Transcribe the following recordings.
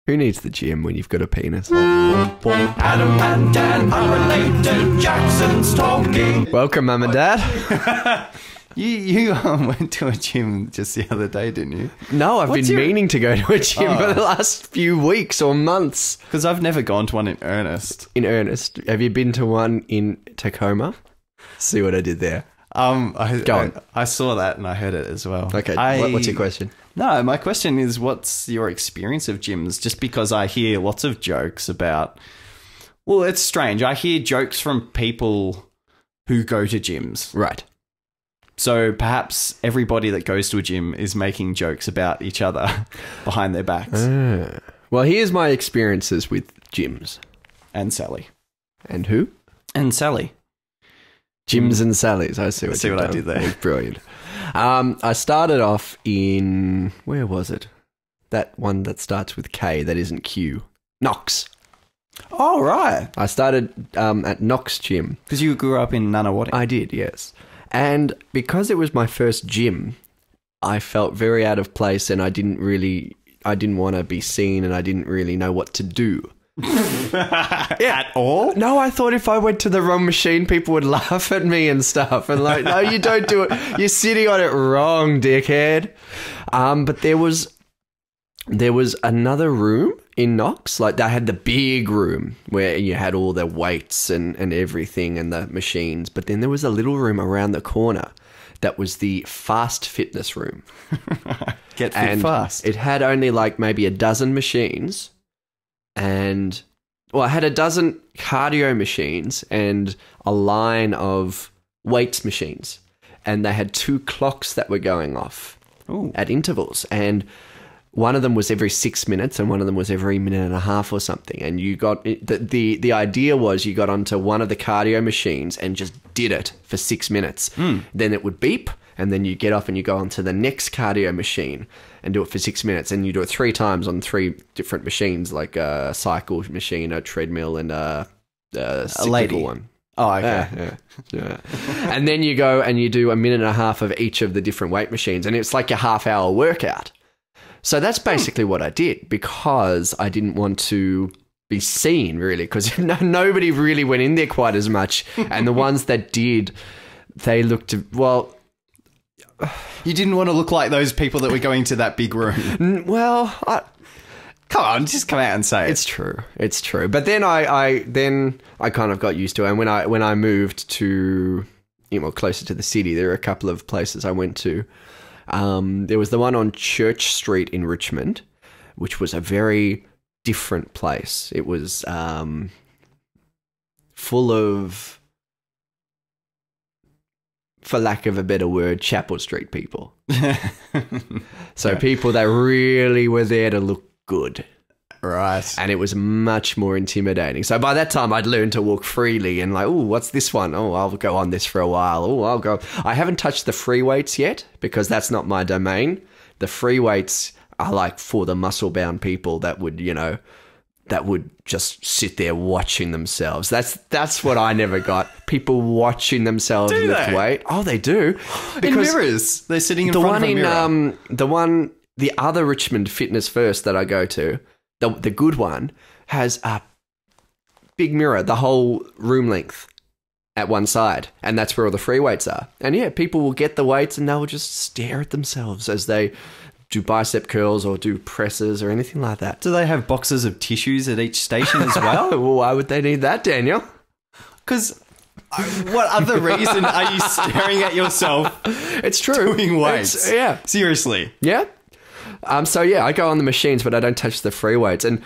Who needs the gym when you've got a penis? Adam and Dan, unrelated, Jackson's talking. Welcome, Mum and Dad. You went to a gym just the other day, didn't you? No, I've been meaning to go to a gym for the last few weeks or months. Because I've never gone to one in earnest. In earnest. Have you been to one in Tacoma? See what I did there. I saw that and I heard it as well. Okay, what's your question? No, my question is, what's your experience of gyms? Just because I hear lots of jokes about... Well, it's strange. I hear jokes from people who go to gyms. Right. So perhaps everybody that goes to a gym is making jokes about each other behind their backs. Well, here's my experiences with gyms. And Sally. And who? And Sally. Gyms and Sally's. I see what I did there. Brilliant. I started off in... Where was it? That one that starts with K that isn't Q. Knox. Oh, right. I started at Knox Gym. Because you grew up in Nunawading. I did, yes. And because it was my first gym, I felt very out of place and I didn't want to be seen and I didn't really know what to do. At all? No, I thought if I went to the wrong machine, people would laugh at me and stuff. And like, no, you don't do it. You're sitting on it wrong, dickhead. But there was another room in Knox. Like, they had the big room where you had all the weights and everything and the machines. But then there was a little room around the corner that was the fast fitness room. Get fit fast. It had only like maybe a dozen machines. And, well, I had a dozen cardio machines and a line of weights machines. And they had 2 clocks that were going off at intervals. And one of them was every 6 minutes and one of them was every minute and a half or something. And you got the idea was you got onto one of the cardio machines and just did it for 6 minutes. Then it would beep and then you get off and you go onto the next cardio machine and do it for 6 minutes. And you do it 3 times on 3 different machines, like a cycle machine, a treadmill, and a cyclical one. Oh, okay. Yeah. And then you go and you do a minute and a half of each of the different weight machines. And it's like a half-hour workout. So that's basically what I did because I didn't want to be seen, really, because nobody really went in there quite as much. And the ones that did, they looked, well... You didn't want to look like those people that were going to that big room. Well, come on, just come out and say it. It's true. But then I kind of got used to it. And when I moved to, closer to the city, there were a couple of places I went to. There was the one on Church Street in Richmond, which was a very different place. It was full of, for lack of a better word, Chapel Street people. So people that really were there to look good. Right. And it was much more intimidating. So by that time, I'd learned to walk freely and like, oh, what's this one? Oh, I'll go on this for a while. Oh, I'll go. I haven't touched the free weights yet because that's not my domain. The free weights are like for the muscle-bound people that would, that would just sit there watching themselves. That's what I never got. People watching themselves lift weight. Oh, they do. In mirrors. They're sitting in front of a mirror. The other Richmond Fitness First that I go to, the good one, has a big mirror, the whole room length at one side. And that's where all the free weights are. And yeah, people will get the weights and they'll just stare at themselves as they do bicep curls or do presses or anything like that. Do they have boxes of tissues at each station as well? Well, why would they need that, Daniel? Because what other reason are you staring at yourself? It's true. Doing weights. Yeah. Seriously. Yeah. So yeah, I go on the machines, but I don't touch the free weights. And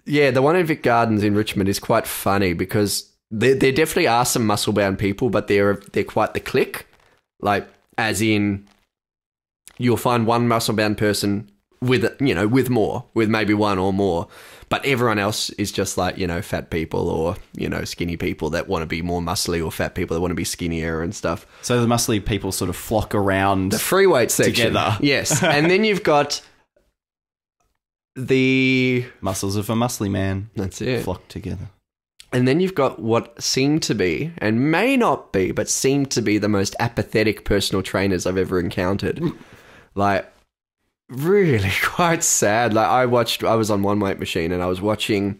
yeah, the one in Vic Gardens in Richmond is quite funny because there definitely are some muscle-bound people, but they're quite the clique. Like, as in, you'll find one muscle-bound person with maybe one or more, but everyone else is just like, fat people or, skinny people that want to be more muscly, or fat people that want to be skinnier and stuff. So the muscly people sort of flock around the free weight section. Together. Yes. And then you've got the muscles of a muscly man. That's it. Flock together. And then you've got what seem to be, and may not be, but seem to be the most apathetic personal trainers I've ever encountered. Like, really quite sad. Like I was on one weight machine and I was watching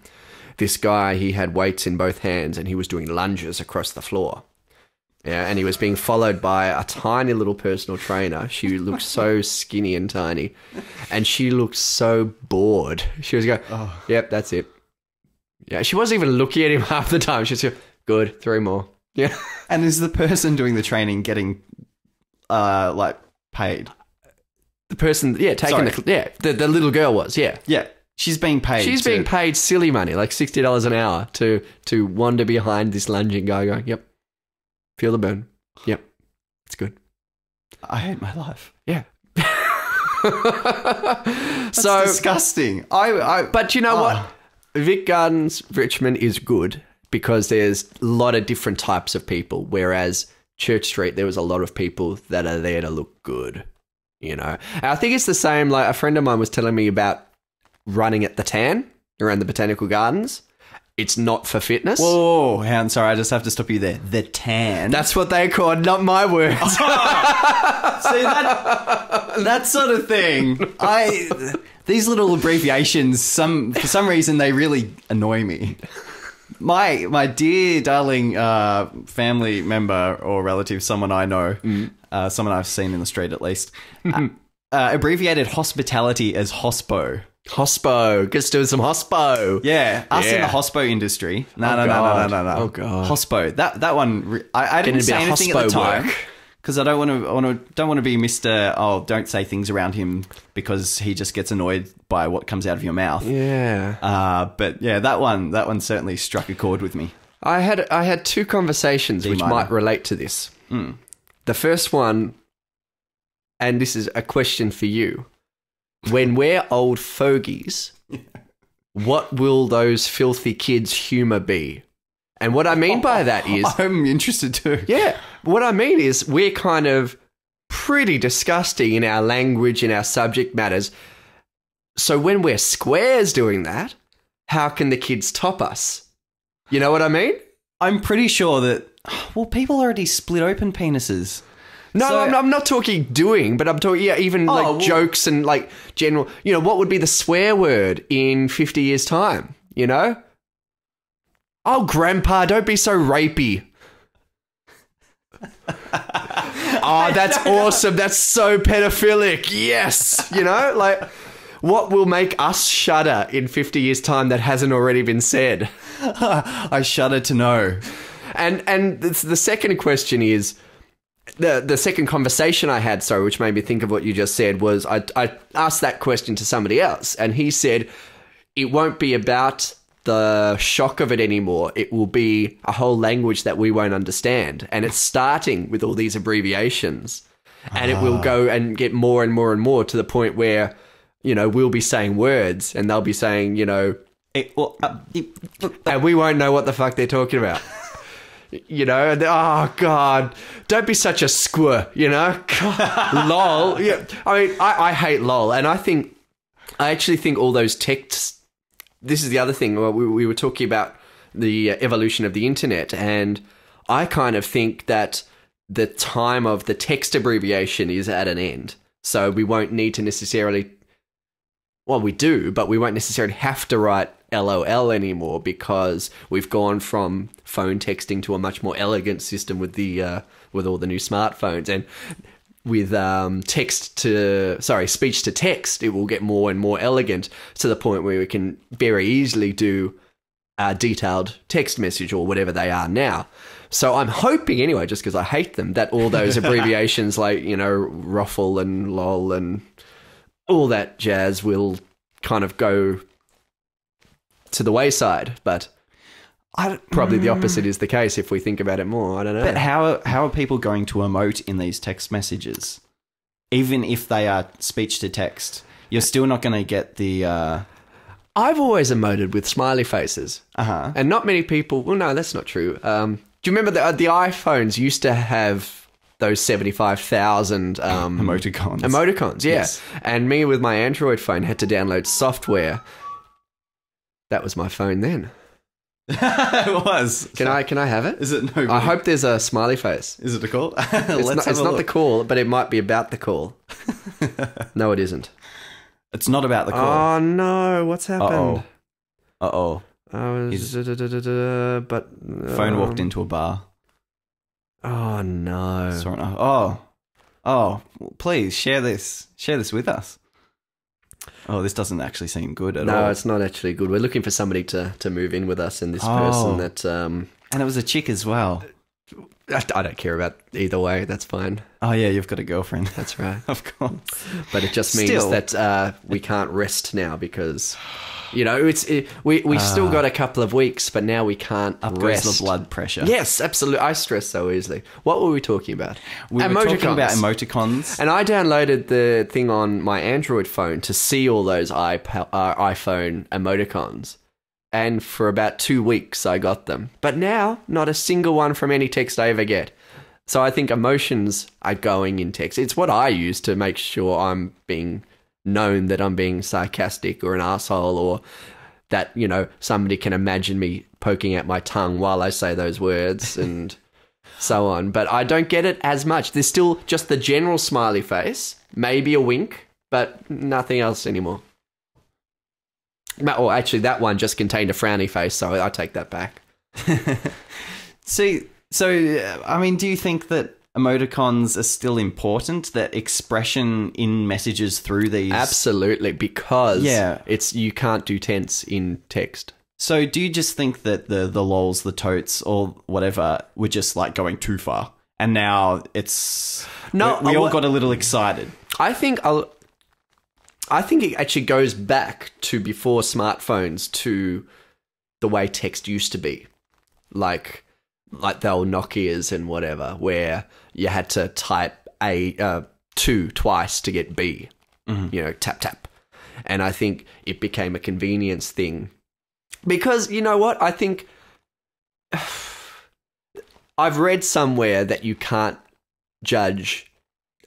this guy. He had weights in both hands and he was doing lunges across the floor. Yeah, and he was being followed by a tiny little personal trainer. She looked so skinny and tiny, and she looked so bored. She was going, "Yep, that's it." Yeah, she wasn't even looking at him half the time. She was going, "Good, 3 more." Yeah. And is the person doing the training getting like paid? The person, the little girl was, yeah. Yeah. She's being paid. She's being paid silly money, like $60 an hour to wander behind this lunging guy going, "Yep. Feel the burn. Yep. It's good." I hate my life. Yeah. That's disgusting. But you know what? Vic Gardens, Richmond is good because there's a lot of different types of people, whereas Church Street, there was a lot of people that are there to look good, you know. And I think it's the same, like a friend of mine was telling me about running at the Tan around the Botanical Gardens. It's not for fitness. Whoa, I'm sorry, I just have to stop you there. The Tan. That's what they call it, not my words. See, that sort of thing. These little abbreviations, for some reason, they really annoy me. My dear, darling family member or relative, someone I know, someone I've seen in the street at least, abbreviated hospitality as HOSPO. Hospo. Just doing some hospo. Yeah. Us in the hospo industry. No. Oh, God. Hospo. That one, I didn't say anything at the time. Because I don't want to be Mr. Oh, don't say things around him because he just gets annoyed by what comes out of your mouth. Yeah. But yeah, that one certainly struck a chord with me. I had 2 conversations which might relate to this. The first one, and this is a question for you. When we're old fogies, what will those filthy kids' humour be? And what I mean by that is... I'm interested too. Yeah. What I mean is we're kind of pretty disgusting in our language, in our subject matters. So when we're squares doing that, how can the kids top us? You know what I mean? I'm pretty sure that... Well, people already split open penises. No, so, I'm not talking doing, but I'm talking jokes and like general, you know, what would be the swear word in 50 years' time, you know? Oh, Grandpa, don't be so rapey. Oh, that's awesome. That's so pedophilic. Yes. You know, like what will make us shudder in 50 years' time that hasn't already been said? I shudder to know. And the second question is, the second conversation I had, which made me think of what you just said, was I asked that question to somebody else, and he said it won't be about the shock of it anymore. It will be a whole language that we won't understand, and it's starting with all these abbreviations, and it will go and get more and more and more to the point where, you know, we'll be saying words, and they'll be saying, you know, and we won't know what the fuck they're talking about. You know, oh God, don't be such a squir, you know? LOL. Yeah. I mean, I hate LOL. And I actually think all those texts, this is the other thing. We were talking about the evolution of the internet, and I kind of think that the time of the text abbreviation is at an end. So we won't need to necessarily, well, we do, but we won't necessarily have to write LOL anymore because we've gone from phone texting to a much more elegant system with all the new smartphones, and with speech to text, it will get more and more elegant to the point where we can very easily do a detailed text message or whatever they are now. So I'm hoping anyway, just because I hate them, that all those abbreviations like, you know, ruffle and lol and all that jazz will kind of go to the wayside, but probably the opposite is the case if we think about it more. I don't know. But how are people going to emote in these text messages? Even if they are speech to text, you're still not going to get the... I've always emoted with smiley faces. Uh-huh. And not many people... Well, no, that's not true. Do you remember the iPhones used to have those 75,000... emoticons. Emoticons, yeah. Yes. And me with my Android phone had to download software. That was my phone then. It was. Can I have it? Is it? No. I hope there's a smiley face. Is it a call? It's not the call, but it might be about the call. No, it isn't. It's not about the call. Oh no, what's happened? Uh-oh. I was, but Phone walked into a bar. Oh no! Oh, please share this. Share this with us. Oh, this doesn't actually seem good at all. No, it's not actually good. We're looking for somebody to move in with us, and this person that and it was a chick as well. I don't care about either way. That's fine. Oh yeah, you've got a girlfriend. That's right. Of course. But it just means that we can't rest now because. You know, we still got a couple of weeks, but now we can't Upgrades rest. the blood pressure. Yes, absolutely. I stress so easily. What were we talking about? We were talking about emoticons. And I downloaded the thing on my Android phone to see all those iPhone emoticons. And for about 2 weeks, I got them. But now, not a single one from any text I ever get. So I think emotions are going in text. It's what I use to make sure I'm being known that I'm being sarcastic or an asshole, or that, you know, somebody can imagine me poking at my tongue while I say those words and so on. But I don't get it as much. There's still just the general smiley face, maybe a wink, but nothing else anymore. Or actually, that one just contained a frowny face, so I take that back. See, so, I mean, do you think that emoticons are still important, that expression in messages through these? Absolutely, because you can't do tense in text. So do you just think that the lols, the totes, or whatever were just like going too far, and now it's we all got a little excited? I think it actually goes back to before smartphones, to the way text used to be, like the old Nokias and whatever, where you had to type two twice to get B, you know, tap, tap. And I think it became a convenience thing because, you know what, I think I've read somewhere that you can't judge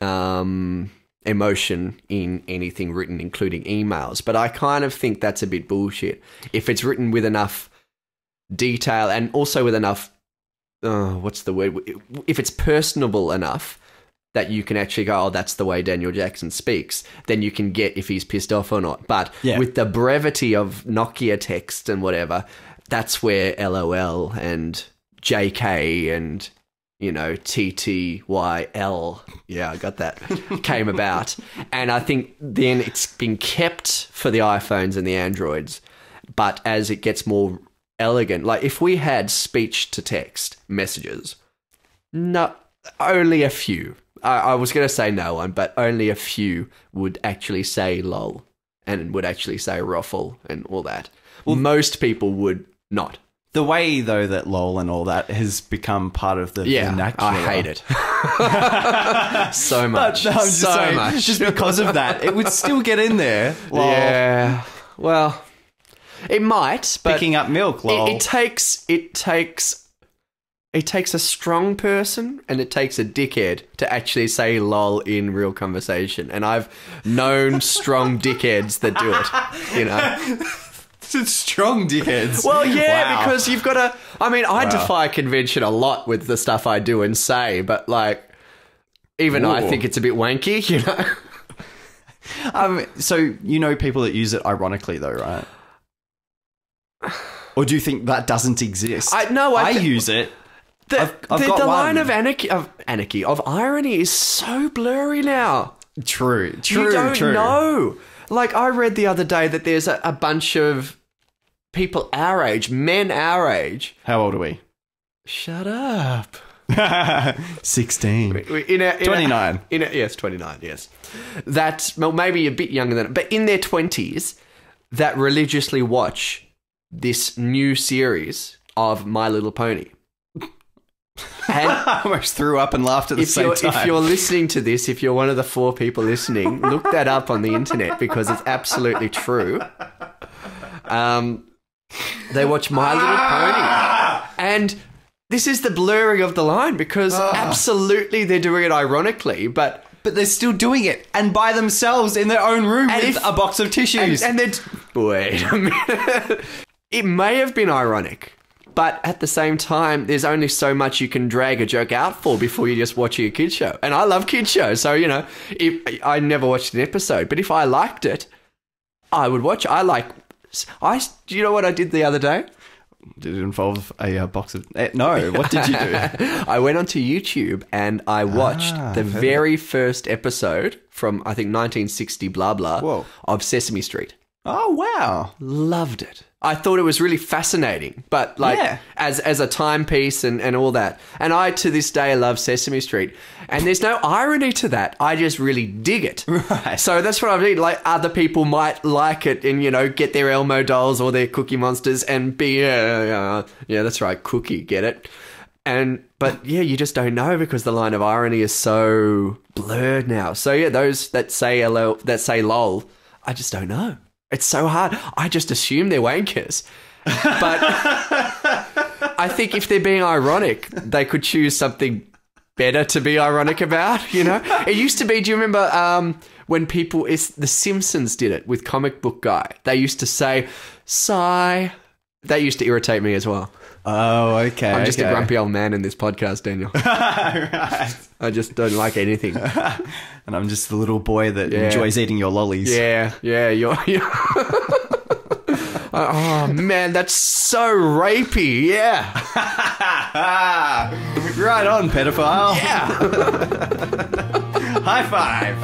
emotion in anything written, including emails. But I kind of think that's a bit bullshit. If it's written with enough detail and also with enough what's the word? If it's personable enough that you can actually go, oh, that's the way Daniel Jackson speaks, then you can get if he's pissed off or not. But with the brevity of Nokia text and whatever, that's where LOL and JK and, you know, TTYL, yeah, I got that, came about. And I think then it's been kept for the iPhones and the Androids. But as it gets more elegant, like if we had speech to text messages, only a few, I was going to say no one, but only a few would actually say lol and would actually say ruffle and all that. Well, most people would not. The way, though, that lol and all that has become part of the vernacular. I hate it. So much. But, no, so much. Just because of that, it would still get in there. Lol. Yeah. Well, it might, but picking up milk, lol. It takes a strong person and it takes a dickhead to actually say lol in real conversation. And I've known strong dickheads that do it, you know. Strong dickheads. Well, yeah, because you've got to... I mean, I defy convention a lot with the stuff I do and say, but, like, even I think it's a bit wanky, you know? So, you know people that use it ironically, though, right? Or do you think that doesn't exist? I use it. The line of irony is so blurry now. True. You don't know. Like, I read the other day that there's a bunch of people our age, men our age. How old are we? Shut up. 16. 29. Yes, 29, yes. That's, well, maybe a bit younger than, but in their 20s, that religiously watch this new series of My Little Pony. And I almost threw up and laughed at the same time. If you're listening to this, if you're one of the 4 people listening, look that up on the internet because it's absolutely true. They watch My Little Pony. And this is the blurring of the line because absolutely they're doing it ironically, but they're still doing it and by themselves in their own room with a box of tissues. And wait a minute. It may have been ironic. But at the same time, there's only so much you can drag a joke out for before you're just watching a kid's show. And I love kids' shows, so, you know, I never watched an episode. But if I liked it, I would watch. Do you know what I did the other day? Did it involve a box of... No, what did you do? I went onto YouTube and I watched the very first episode from, I think, 1960 blah blah Whoa. of Sesame Street. Oh, wow. Loved it. I thought it was really fascinating, but as a timepiece and all that. And I, to this day, love Sesame Street. And there's no irony to that. I just really dig it. Right. So that's what I mean. Like, other people might like it and, get their Elmo dolls or their Cookie Monsters and be, yeah, that's right, Cookie, get it? But you just don't know because the line of irony is so blurred now. So yeah, those that say lol, I just don't know. It's so hard. I just assume they're wankers. But I think if they're being ironic, they could choose something better to be ironic about, It used to be, do you remember when The Simpsons did it with Comic Book Guy? They used to say, sigh. That used to irritate me as well. Oh, okay. I'm just a grumpy old man in this podcast, Daniel. Right. I just don't like anything. And I'm just the little boy that enjoys eating your lollies. Yeah. You're oh, man, that's so rapey. Yeah. Right on, pedophile. Yeah. High five.